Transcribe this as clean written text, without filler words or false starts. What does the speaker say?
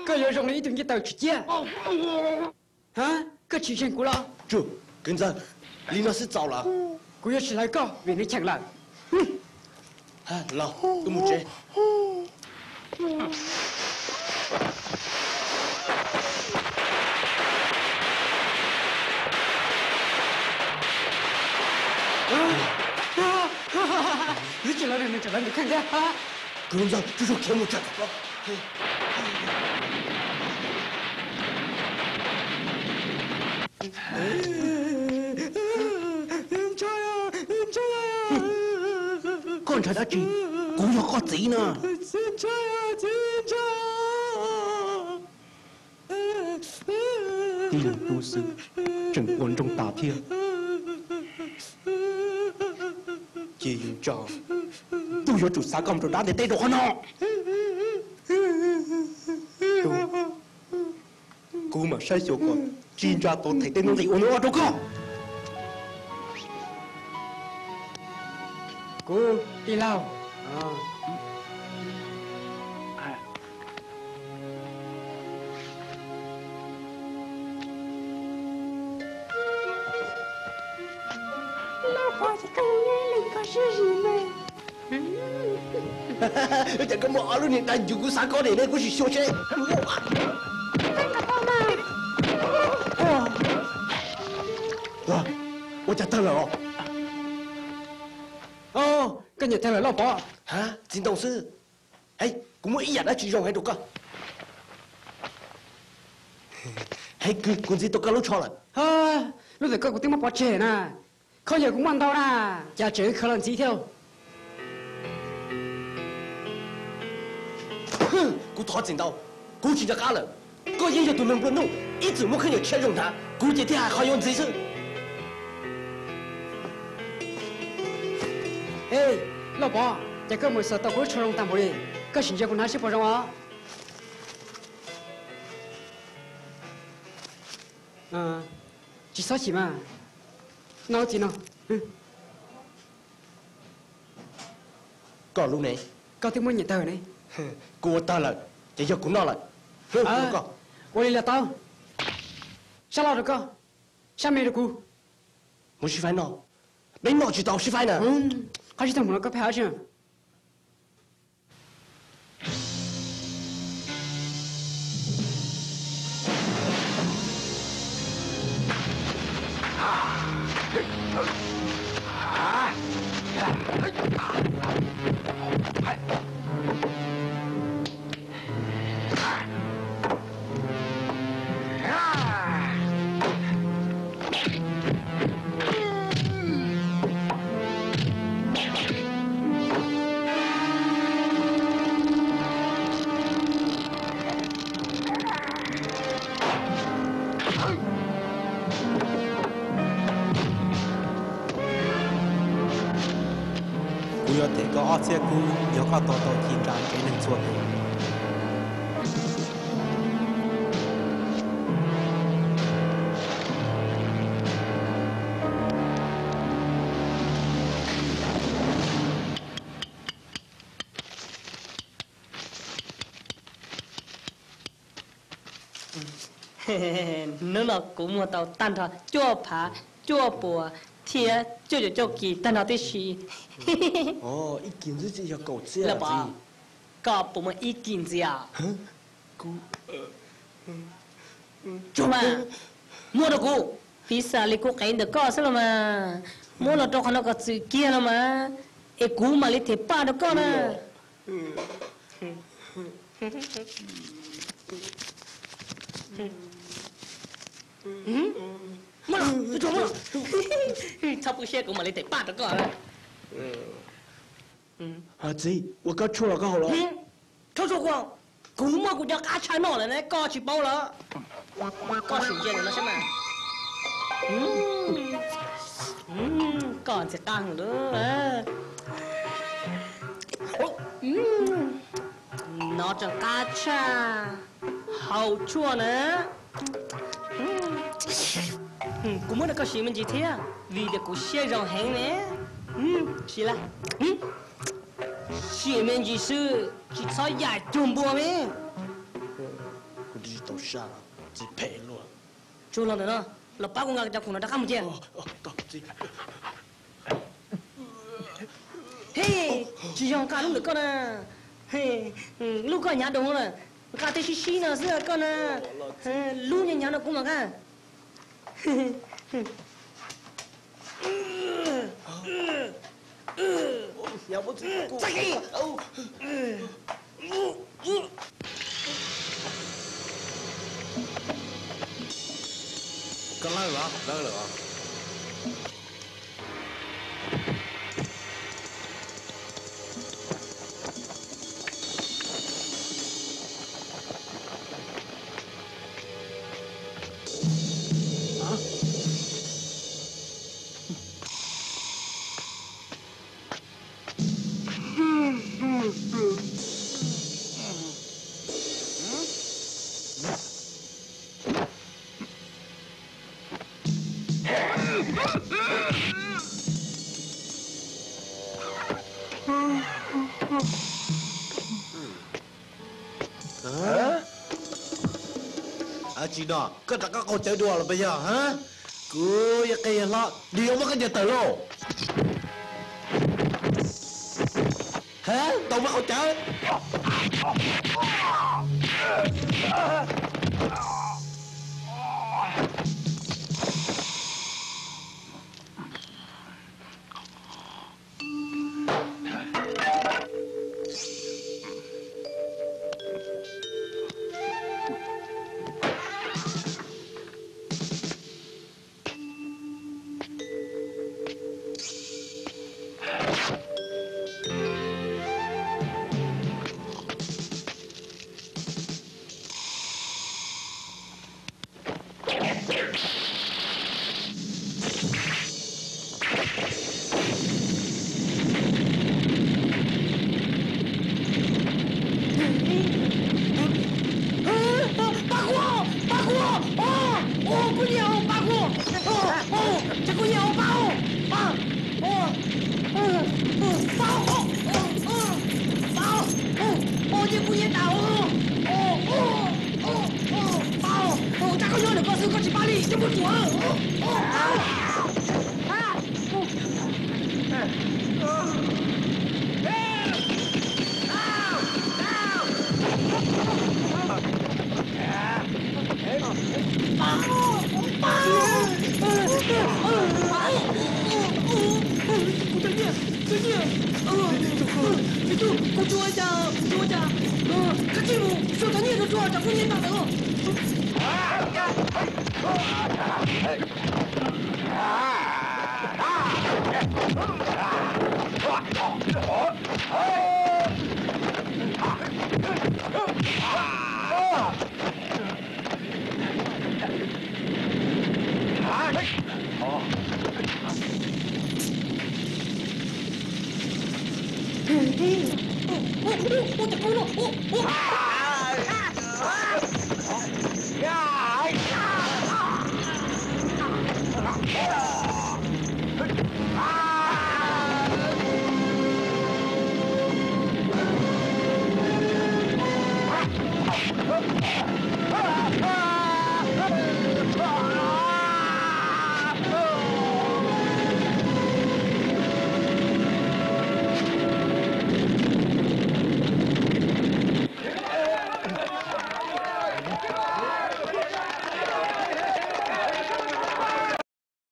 哥要让你一定要到去见。啊，哥提前过了。这跟着，李老师走了。我要是来搞，为你抢了。啊，老，都没接。你进来了，你看看啊！跟着，这就看我这个。观察他鸡，我要喝贼呢。敌人都市正观众大片，夜游照，都要做啥咁做打你逮住我呢？กูมาใช้โยกจีนจะตัวไทยเต้นตีอุ่นว่าทุกข้อกูđi lao老婆是跟人类个是什么这个么阿鲁你但如果啥搞的呢？我是小车。哇，我就得了哦。哦，跟住睇嚟老婆。吓，真董事，哎，咁我一日都只用喺度噶。哎，佢只讀緊老錯啦。啊，你哋個個點乜把錢啊？佢又咁問到啦，就只可能紙條。哼，我拖真到，估计就假了。我也有都能不弄，一直我肯定切中他，估计他还好用这次。哎，老婆，这个没事，到我车上当不哩，个新结婚还是不让啊？嗯，几少钱嘛？脑筋呢？嗯。搞路呢？搞点么热头呢？我到了，也要滚到了。啊，我来到，下老这个，下面的股，我吃饭呢，没拿去到吃饭呢。嗯，还是他们那个票钱。有这个阿姐姑，有个多多天然给人做的。嘿嘿嘿，侬老公我到蛋挞做扒做薄。贴就给等到的是，哦，一件子就要搞这样子。老婆，搞不么一件子啊？做嘛？摸了股，比啥你股给的搞什了嘛？摸了多看那个最见了嘛？一股嘛你贴八的搞呢？摸了，你做摸了。他不写给我们得办这个了。阿姐，我搞错了，搞好了。他说过，古么古叫嘎抢闹了呢，搞起包了。搞新鲜的那什么？搞这当了。拿着嘎抢，好错呢。古么那个新闻几天，为的古写上黑呢。是啦。新闻几是，几草也中波没？你都傻，只配了。做了的呢，老八公家家可能他看不见。到这。嘿，只用干弄的个呢，嘿，路过nhà đông了，干的是西呢是个呢，路人家的公嘛看。要不这个。再给。跟来了，来了啊！Cina, kau tak kau cedua lah bayar, ha? Ku ya kaya lah, dia makan je telur. Ha? Tahu mak kau ced?